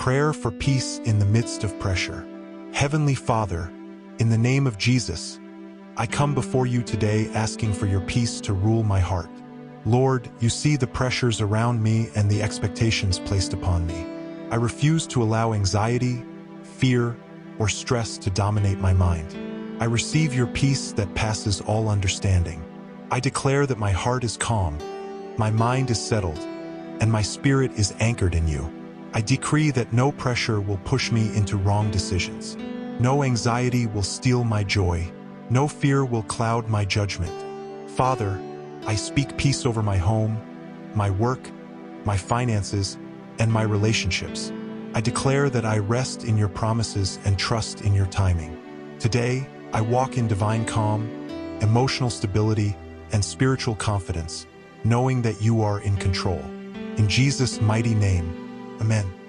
Prayer for peace in the midst of pressure. Heavenly Father, in the name of Jesus, I come before you today asking for your peace to rule my heart. Lord, you see the pressures around me and the expectations placed upon me. I refuse to allow anxiety, fear, or stress to dominate my mind. I receive your peace that passes all understanding. I declare that my heart is calm, my mind is settled, and my spirit is anchored in you. I decree that no pressure will push me into wrong decisions. No anxiety will steal my joy. No fear will cloud my judgment. Father, I speak peace over my home, my work, my finances, and my relationships. I declare that I rest in your promises and trust in your timing. Today, I walk in divine calm, emotional stability, and spiritual confidence, knowing that you are in control. In Jesus' mighty name, Amen.